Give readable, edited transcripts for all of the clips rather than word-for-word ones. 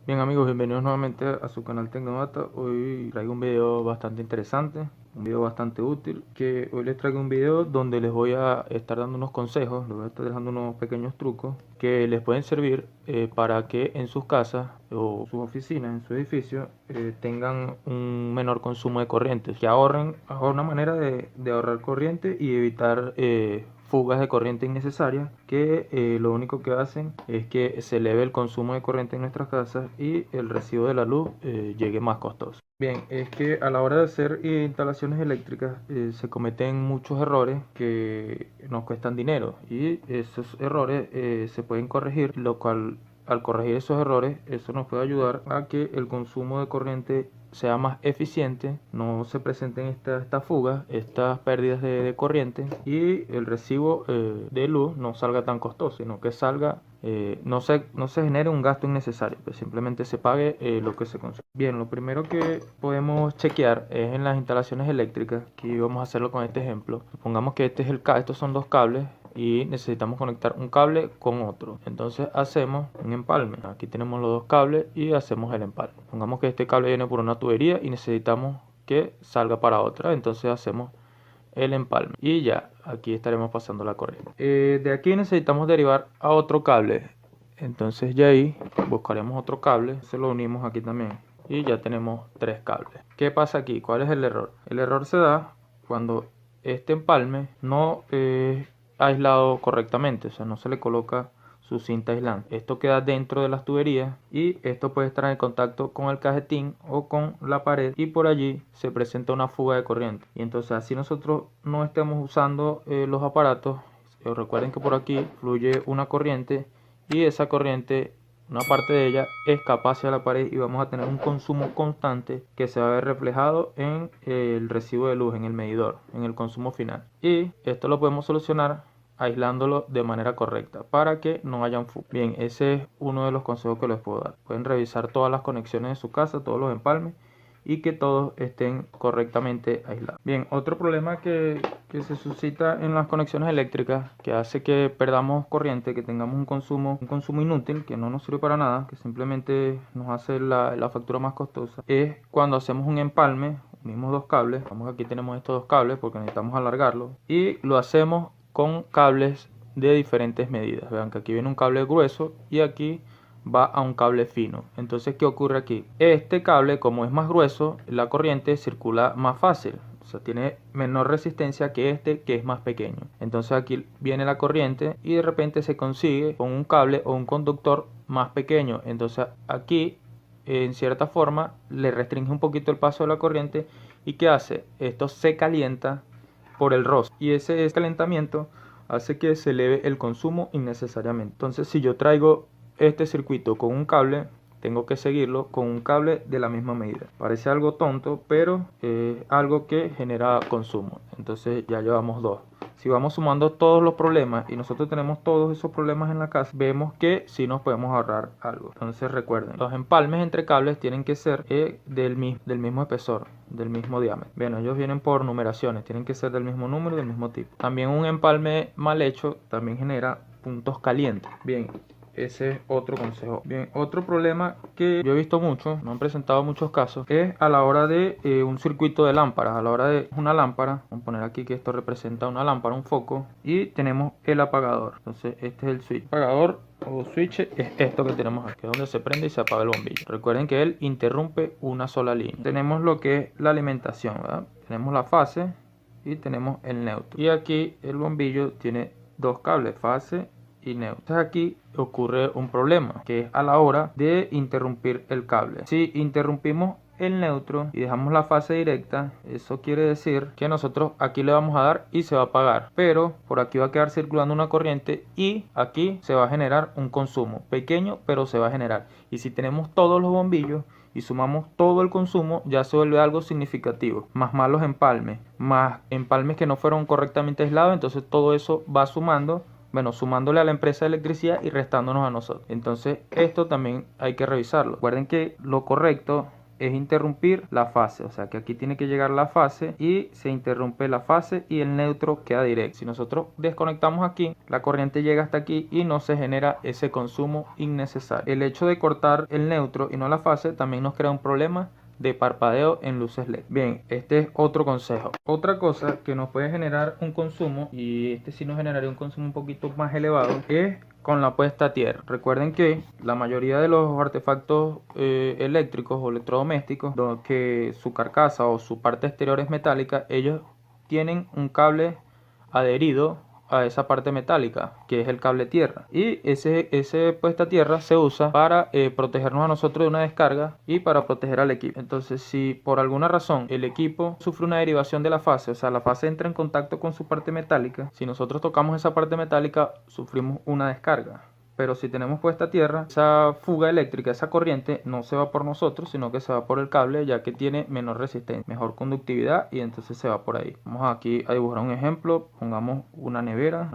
Bien amigos, bienvenidos nuevamente a su canal Tecnodata. Hoy traigo un video bastante interesante, un video bastante útil, que hoy les traigo un video donde les voy a estar dando unos consejos, les voy a estar dejando unos pequeños trucos que les pueden servir para que en sus casas o sus oficinas, en su edificio, tengan un menor consumo de corriente, que ahorren, una manera de ahorrar corriente y evitar fugas de corriente innecesarias que lo único que hacen es que se eleve el consumo de corriente en nuestras casas y el recibo de la luz llegue más costoso. Bien, es que a la hora de hacer instalaciones eléctricas se cometen muchos errores que nos cuestan dinero y esos errores se pueden corregir, lo cual al corregir esos errores, eso nos puede ayudar a que el consumo de corriente sea más eficiente, no se presenten estas fugas, estas pérdidas de corriente y el recibo de luz no salga tan costoso, sino que salga, no se genere un gasto innecesario, pues simplemente se pague lo que se consume. Bien, lo primero que podemos chequear es en las instalaciones eléctricas, que vamos a hacerlo con este ejemplo. Supongamos que estos son dos cables y necesitamos conectar un cable con otro, entonces hacemos un empalme. Aquí tenemos los dos cables y hacemos el empalme. Pongamos que este cable viene por una tubería y necesitamos que salga para otra, entonces hacemos el empalme y ya aquí estaremos pasando la corriente. De aquí necesitamos derivar a otro cable, entonces ya ahí buscaremos otro cable, se lo unimos aquí también y ya tenemos tres cables. ¿Qué pasa aquí? ¿Cuál es el error? El error se da cuando este empalme no aislado correctamente, o sea, no se le coloca su cinta aislante. Esto queda dentro de las tuberías y esto puede estar en contacto con el cajetín o con la pared y por allí se presenta una fuga de corriente. Y entonces así nosotros no estemos usando los aparatos, recuerden que por aquí fluye una corriente y esa corriente, una parte de ella escapa hacia la pared y vamos a tener un consumo constante que se va a ver reflejado en el recibo de luz, en el medidor, en el consumo final. Y esto lo podemos solucionar aislándolo de manera correcta para que no hayan fugas. Bien, ese es uno de los consejos que les puedo dar. Pueden revisar todas las conexiones de su casa, todos los empalmes y que todos estén correctamente aislados. Bien, otro problema que se suscita en las conexiones eléctricas, que hace que perdamos corriente, que tengamos un consumo inútil, que no nos sirve para nada, que simplemente nos hace la factura más costosa, es cuando hacemos un empalme, unimos dos cables, vamos, aquí tenemos estos dos cables porque necesitamos alargarlo, y lo hacemos con cables de diferentes medidas. Vean que aquí viene un cable grueso y aquí va a un cable fino. Entonces, ¿qué ocurre aquí? Este cable, como es más grueso, la corriente circula más fácil, o sea, tiene menor resistencia que este, que es más pequeño. Entonces aquí viene la corriente y de repente se consigue con un cable o un conductor más pequeño. Entonces aquí, en cierta forma, le restringe un poquito el paso de la corriente. ¿Y qué hace? Esto se calienta por el roce y ese calentamiento hace que se eleve el consumo innecesariamente. Entonces, si yo traigo este circuito con un cable, tengo que seguirlo con un cable de la misma medida. Parece algo tonto, pero es algo que genera consumo. Entonces ya llevamos dos. Si vamos sumando todos los problemas y nosotros tenemos todos esos problemas en la casa, vemos que sí nos podemos ahorrar algo. Entonces recuerden, los empalmes entre cables tienen que ser del mismo espesor, del mismo diámetro. Bueno, ellos vienen por numeraciones, tienen que ser del mismo número y del mismo tipo. También un empalme mal hecho también genera puntos calientes. Bien, ese es otro consejo. Bien, otro problema que yo he visto mucho, me han presentado muchos casos, es a la hora de un circuito de lámparas. A la hora de una lámpara, vamos a poner aquí que esto representa una lámpara, un foco, y tenemos el apagador. Entonces este es el switch. Apagador o switch es esto que tenemos aquí, que es donde se prende y se apaga el bombillo. Recuerden que él interrumpe una sola línea. Tenemos lo que es la alimentación, ¿verdad? Tenemos la fase y tenemos el neutro. Y aquí el bombillo tiene dos cables, fase y neutro. Entonces aquí ocurre un problema, que es a la hora de interrumpir el cable. Si interrumpimos el neutro y dejamos la fase directa, eso quiere decir que nosotros aquí le vamos a dar y se va a apagar, pero por aquí va a quedar circulando una corriente y aquí se va a generar un consumo pequeño, pero se va a generar. Y si tenemos todos los bombillos y sumamos todo el consumo, ya se vuelve algo significativo, más malos empalmes, más empalmes que no fueron correctamente aislados, entonces todo eso va sumando, bueno, sumándole a la empresa de electricidad y restándonos a nosotros. Entonces esto también hay que revisarlo. Recuerden que lo correcto es interrumpir la fase, o sea que aquí tiene que llegar la fase y se interrumpe la fase y el neutro queda directo. Si nosotros desconectamos aquí, la corriente llega hasta aquí y no se genera ese consumo innecesario. El hecho de cortar el neutro y no la fase también nos crea un problema de parpadeo en luces LED. Bien, este es otro consejo. Otra cosa que nos puede generar un consumo, y este sí nos generaría un consumo un poquito más elevado, es con la puesta a tierra. Recuerden que la mayoría de los artefactos eléctricos o electrodomésticos, que su carcasa o su parte exterior es metálica, ellos tienen un cable adherido a esa parte metálica, que es el cable tierra, y ese puesta a tierra se usa para protegernos a nosotros de una descarga y para proteger al equipo. Entonces, si por alguna razón el equipo sufre una derivación de la fase, o sea, la fase entra en contacto con su parte metálica, si nosotros tocamos esa parte metálica, sufrimos una descarga. Pero si tenemos puesta a tierra, esa fuga eléctrica, esa corriente, no se va por nosotros, sino que se va por el cable, ya que tiene menor resistencia, mejor conductividad, y entonces se va por ahí. Vamos aquí a dibujar un ejemplo. Pongamos una nevera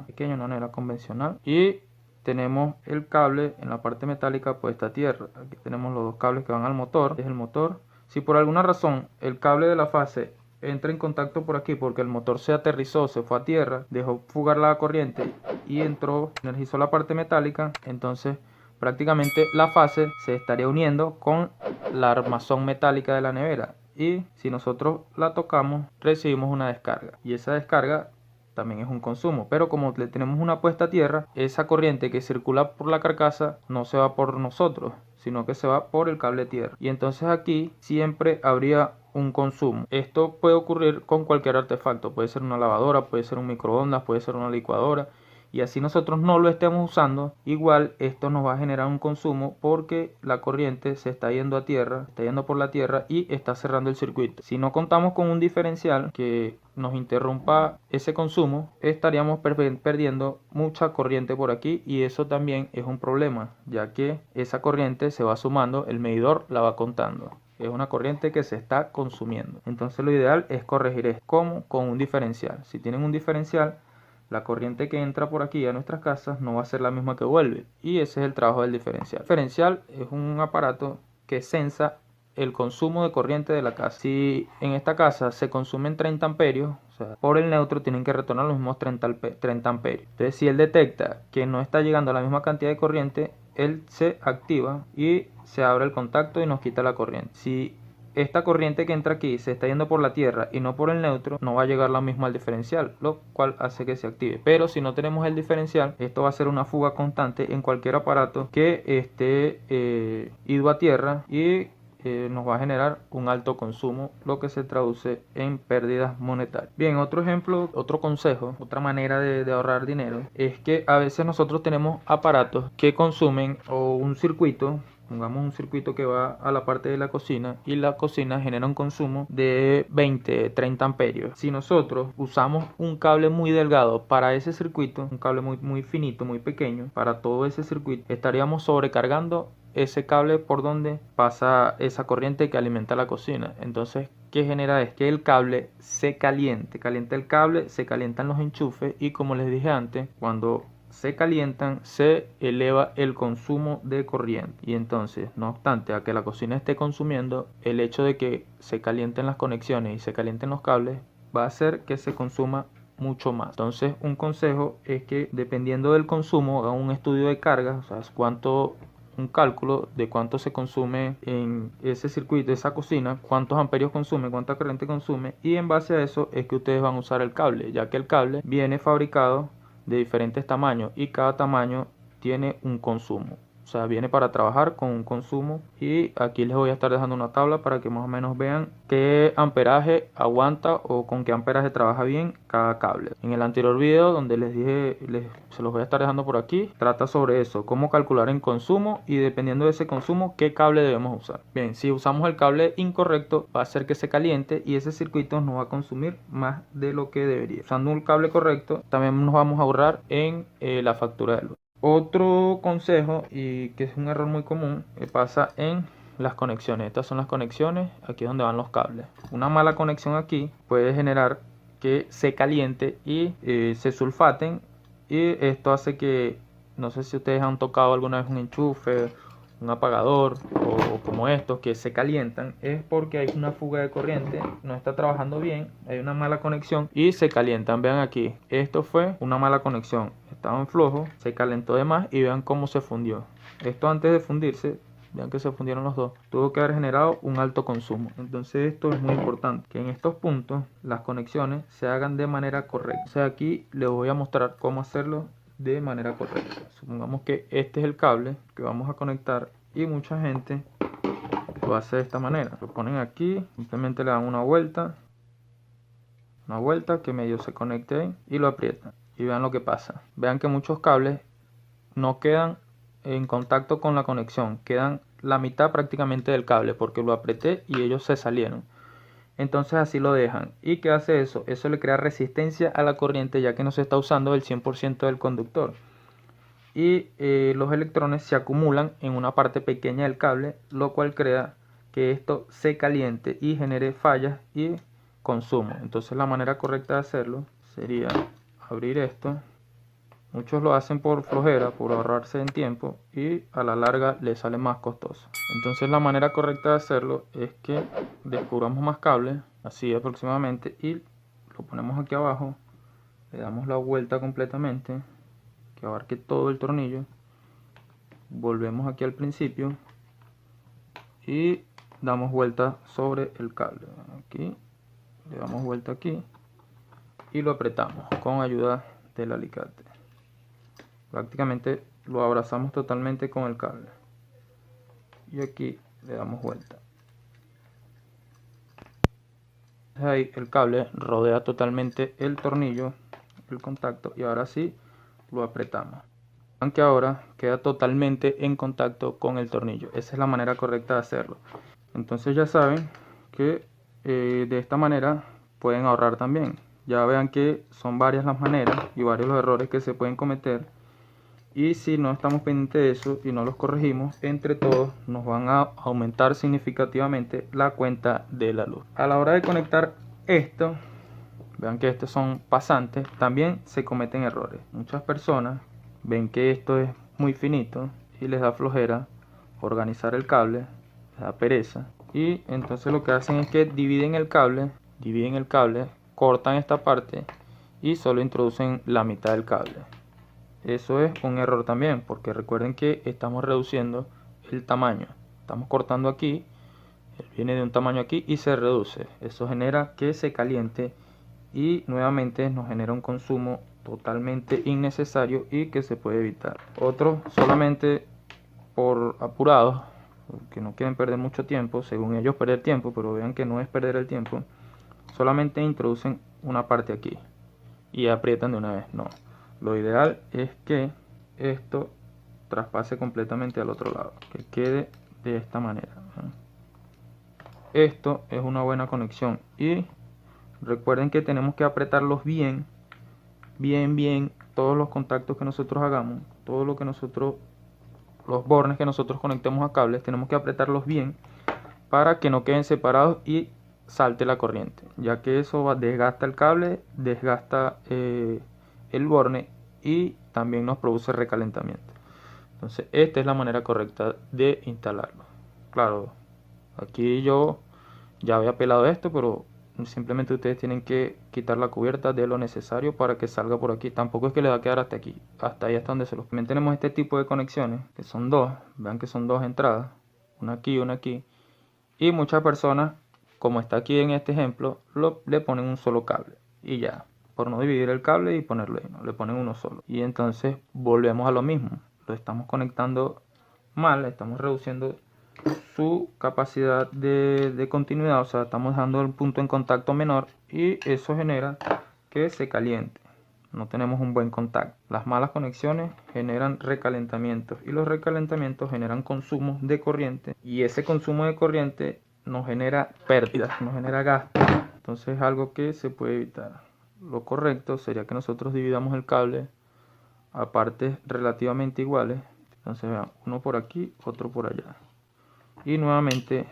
pequeña, una nevera convencional, y tenemos el cable en la parte metálica puesta a tierra. Aquí tenemos los dos cables que van al motor, es el motor. Si por alguna razón el cable de la fase entra en contacto por aquí porque el motor se aterrizó, se fue a tierra, dejó fugar la corriente y entró, energizó la parte metálica, entonces prácticamente la fase se estaría uniendo con la armazón metálica de la nevera, y si nosotros la tocamos recibimos una descarga, y esa descarga también es un consumo. Pero como le tenemos una puesta a tierra, esa corriente que circula por la carcasa no se va por nosotros, sino que se va por el cable tierra, y entonces aquí siempre habría un consumo. Esto puede ocurrir con cualquier artefacto, puede ser una lavadora, puede ser un microondas, puede ser una licuadora, y así nosotros no lo estemos usando, igual esto nos va a generar un consumo porque la corriente se está yendo a tierra, está yendo por la tierra y está cerrando el circuito. Si no contamos con un diferencial que nos interrumpa ese consumo, estaríamos perdiendo mucha corriente por aquí, y eso también es un problema, ya que esa corriente se va sumando, el medidor la va contando. Es una corriente que se está consumiendo. Entonces lo ideal es corregir esto. ¿Cómo? Con un diferencial. Si tienen un diferencial, la corriente que entra por aquí a nuestras casas no va a ser la misma que vuelve, y ese es el trabajo del diferencial. El diferencial es un aparato que sensa el consumo de corriente de la casa. Si en esta casa se consumen 30 amperios, o sea, por el neutro tienen que retornar los mismos 30 amperios. Entonces, si él detecta que no está llegando a la misma cantidad de corriente, él se activa y se abre el contacto y nos quita la corriente. Si esta corriente que entra aquí se está yendo por la tierra y no por el neutro, no va a llegar la misma al diferencial, lo cual hace que se active. Pero si no tenemos el diferencial, esto va a ser una fuga constante en cualquier aparato que esté ido a tierra, y nos va a generar un alto consumo, lo que se traduce en pérdidas monetarias. Bien, otro ejemplo, otro consejo, otra manera de ahorrar dinero es que a veces nosotros tenemos aparatos que consumen, o un circuito, pongamos un circuito que va a la parte de la cocina, y la cocina genera un consumo de 20-30 amperios. Si nosotros usamos un cable muy delgado para ese circuito, un cable muy finito, muy pequeño, para todo ese circuito, estaríamos sobrecargando ese cable por donde pasa esa corriente que alimenta la cocina. Entonces, ¿qué genera? Es que el cable se calienta el cable, se calientan los enchufes, y como les dije antes, cuando se calientan se eleva el consumo de corriente, y entonces, no obstante a que la cocina esté consumiendo, el hecho de que se calienten las conexiones y se calienten los cables va a hacer que se consuma mucho más. Entonces, un consejo es que, dependiendo del consumo, hagan un estudio de cargas, o sea, un cálculo de cuánto se consume en ese circuito, esa cocina, cuántos amperios consume, cuánta corriente consume, y en base a eso es que ustedes van a usar el cable, ya que el cable viene fabricado de diferentes tamaños y cada tamaño tiene un consumo. O sea, viene para trabajar con un consumo, y aquí les voy a estar dejando una tabla para que más o menos vean qué amperaje aguanta o con qué amperaje trabaja bien cada cable. En el anterior video, donde les dije, se los voy a estar dejando por aquí, trata sobre eso, cómo calcular en consumo, y dependiendo de ese consumo, qué cable debemos usar. Bien, si usamos el cable incorrecto, va a hacer que se caliente y ese circuito nos va a consumir más de lo que debería. Usando un cable correcto, también nos vamos a ahorrar en la factura de luz. Otro consejo, y que es un error muy común, pasa en las conexiones. Estas son las conexiones, aquí es donde van los cables. Una mala conexión aquí puede generar que se caliente y se sulfaten, y esto hace que, no sé si ustedes han tocado alguna vez un enchufe un apagador o como estos que se calientan, es porque hay una fuga de corriente, no está trabajando bien, hay una mala conexión y se calientan. Vean aquí, esto fue una mala conexión, estaban flojos, se calentó de más y vean cómo se fundió. Esto antes de fundirse, vean que se fundieron los dos, tuvo que haber generado un alto consumo. Entonces esto es muy importante, que en estos puntos las conexiones se hagan de manera correcta. O sea, aquí les voy a mostrar cómo hacerlo de manera correcta. Supongamos que este es el cable que vamos a conectar y mucha gente lo hace de esta manera. Lo ponen aquí, simplemente le dan una vuelta que medio se conecte ahí y lo aprietan. Y vean lo que pasa. Vean que muchos cables no quedan en contacto con la conexión, quedan la mitad prácticamente del cable porque lo apreté y ellos se salieron. Entonces así lo dejan. ¿Y qué hace eso? Eso le crea resistencia a la corriente, ya que no se está usando el 100% del conductor. Y los electrones se acumulan en una parte pequeña del cable, lo cual crea que esto se caliente y genere fallas y consumo. Entonces la manera correcta de hacerlo sería abrir esto. Muchos lo hacen por flojera, por ahorrarse en tiempo, y a la larga les sale más costoso. Entonces la manera correcta de hacerlo es que descubramos más cables, así aproximadamente, y lo ponemos aquí abajo, le damos la vuelta completamente, que abarque todo el tornillo, volvemos aquí al principio y damos vuelta sobre el cable. Aquí le damos vuelta aquí y lo apretamos con ayuda del alicate. Prácticamente lo abrazamos totalmente con el cable y aquí le damos vuelta. Ahí el cable rodea totalmente el tornillo, el contacto, y ahora sí lo apretamos. Aunque ahora queda totalmente en contacto con el tornillo. Esa es la manera correcta de hacerlo. Entonces ya saben que de esta manera pueden ahorrar también. Ya vean que son varias las maneras y varios los errores que se pueden cometer. Y si no estamos pendientes de eso y no los corregimos, entre todos nos van a aumentar significativamente la cuenta de la luz. A la hora de conectar esto, vean que estos son pasantes, también se cometen errores. Muchas personas ven que esto es muy finito y les da flojera organizar el cable, les da pereza, y entonces lo que hacen es que dividen el cable, cortan esta parte y solo introducen la mitad del cable. Eso es un error también, porque recuerden que estamos reduciendo el tamaño. Estamos cortando aquí, él viene de un tamaño aquí y se reduce. Eso genera que se caliente y nuevamente nos genera un consumo totalmente innecesario y que se puede evitar. Otros solamente por apurados, que no quieren perder mucho tiempo, según ellos perder tiempo, pero vean que no es perder el tiempo, solamente introducen una parte aquí y aprietan de una vez. No, lo ideal es que esto traspase completamente al otro lado, que quede de esta manera. Esto es una buena conexión y recuerden que tenemos que apretarlos bien, todos los contactos que nosotros hagamos, todo lo que nosotros, los bornes que nosotros conectemos a cables, tenemos que apretarlos bien para que no queden separados y salte la corriente, ya que eso desgasta el cable, desgasta el borne y también nos produce recalentamiento. Entonces esta es la manera correcta de instalarlo. Claro, aquí yo ya había pelado esto, pero simplemente ustedes tienen que quitar la cubierta de lo necesario para que salga por aquí. Tampoco es que le va a quedar hasta aquí, hasta ahí, hasta donde se los. También tenemos este tipo de conexiones, que son dos. Vean que son dos entradas, una aquí y una aquí. Y muchas personas, como está aquí en este ejemplo, le ponen un solo cable y ya, por no dividir el cable y ponerlo ahí, ¿no? Le ponen uno solo. Y entonces volvemos a lo mismo, lo estamos conectando mal, estamos reduciendo su capacidad de continuidad, o sea, estamos dejando el punto en contacto menor y eso genera que se caliente. No tenemos un buen contacto. Las malas conexiones generan recalentamientos y los recalentamientos generan consumo de corriente y ese consumo de corriente nos genera pérdidas, nos genera gasto. Entonces es algo que se puede evitar. Lo correcto sería que nosotros dividamos el cable a partes relativamente iguales. Entonces vean, uno por aquí, otro por allá. Y nuevamente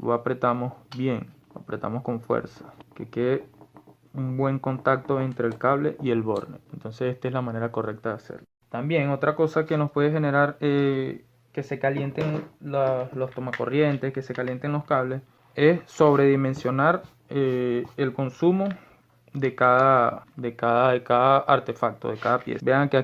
lo apretamos bien, lo apretamos con fuerza, que quede un buen contacto entre el cable y el borne. Entonces esta es la manera correcta de hacerlo. También otra cosa que nos puede generar que se calienten los tomacorrientes, que se calienten los cables, es sobredimensionar el consumo de cada artefacto, de cada pieza. Vean que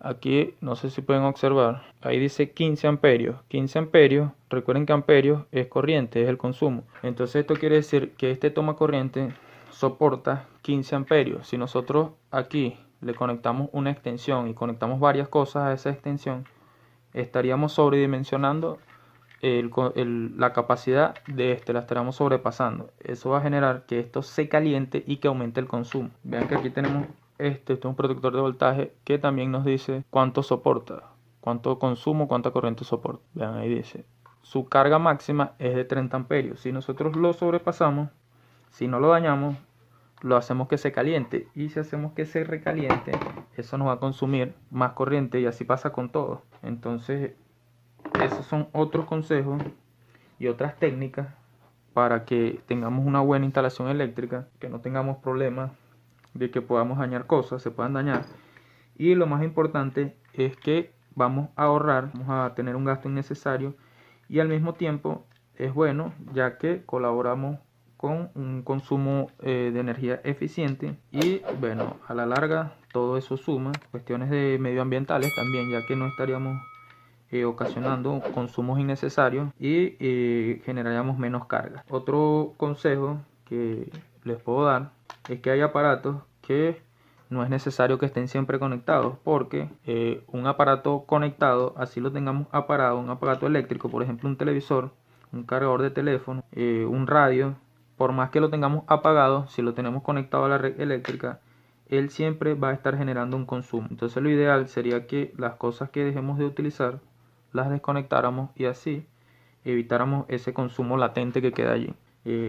aquí no sé si pueden observar, ahí dice 15 amperios. 15 amperios, recuerden que amperios es corriente, es el consumo. Entonces esto quiere decir que este toma corriente soporta 15 amperios. Si nosotros aquí le conectamos una extensión y conectamos varias cosas a esa extensión, estaríamos sobredimensionando la capacidad de la estaríamos sobrepasando. Eso va a generar que esto se caliente y que aumente el consumo. Vean que aquí tenemos este es un protector de voltaje que también nos dice cuánto soporta, cuánto consumo, cuánta corriente soporta. Vean, ahí dice su carga máxima es de 30 amperios. Si nosotros lo sobrepasamos, si no lo dañamos, lo hacemos que se caliente, y si hacemos que se recaliente, eso nos va a consumir más corriente, y así pasa con todo. Entonces esos son otros consejos y otras técnicas para que tengamos una buena instalación eléctrica, que no tengamos problemas de que podamos dañar cosas, se puedan dañar. Y lo más importante es que vamos a ahorrar, vamos a tener un gasto innecesario, y al mismo tiempo es bueno ya que colaboramos con un consumo de energía eficiente, y bueno, a la larga todo eso suma cuestiones de medioambientales también, ya que no estaríamos ocasionando consumos innecesarios y generaríamos menos carga. Otro consejo que les puedo dar es que hay aparatos que no es necesario que estén siempre conectados, porque un aparato conectado, así lo tengamos apagado, un aparato eléctrico, por ejemplo un televisor, un cargador de teléfono, un radio, por más que lo tengamos apagado, si lo tenemos conectado a la red eléctrica, él siempre va a estar generando un consumo. Entonces lo ideal sería que las cosas que dejemos de utilizar las desconectáramos, y así evitáramos ese consumo latente que queda allí.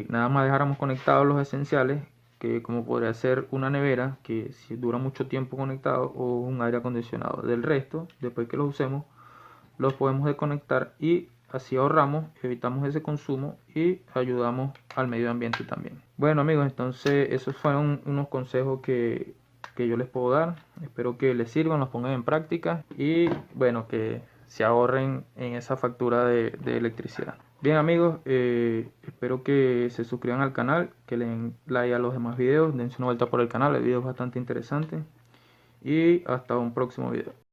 Nada más dejáramos conectados los esenciales, que como podría ser una nevera, que si dura mucho tiempo conectado, o un aire acondicionado. Del resto, después que los usemos, los podemos desconectar, y así ahorramos, evitamos ese consumo y ayudamos al medio ambiente también. Bueno amigos, entonces esos fueron unos consejos que yo les puedo dar. Espero que les sirvan, los pongan en práctica, y bueno, que se ahorren en esa factura de electricidad. Bien amigos, espero que se suscriban al canal, que le den like a los demás videos, dense una vuelta por el canal, el video es bastante interesante, y hasta un próximo video.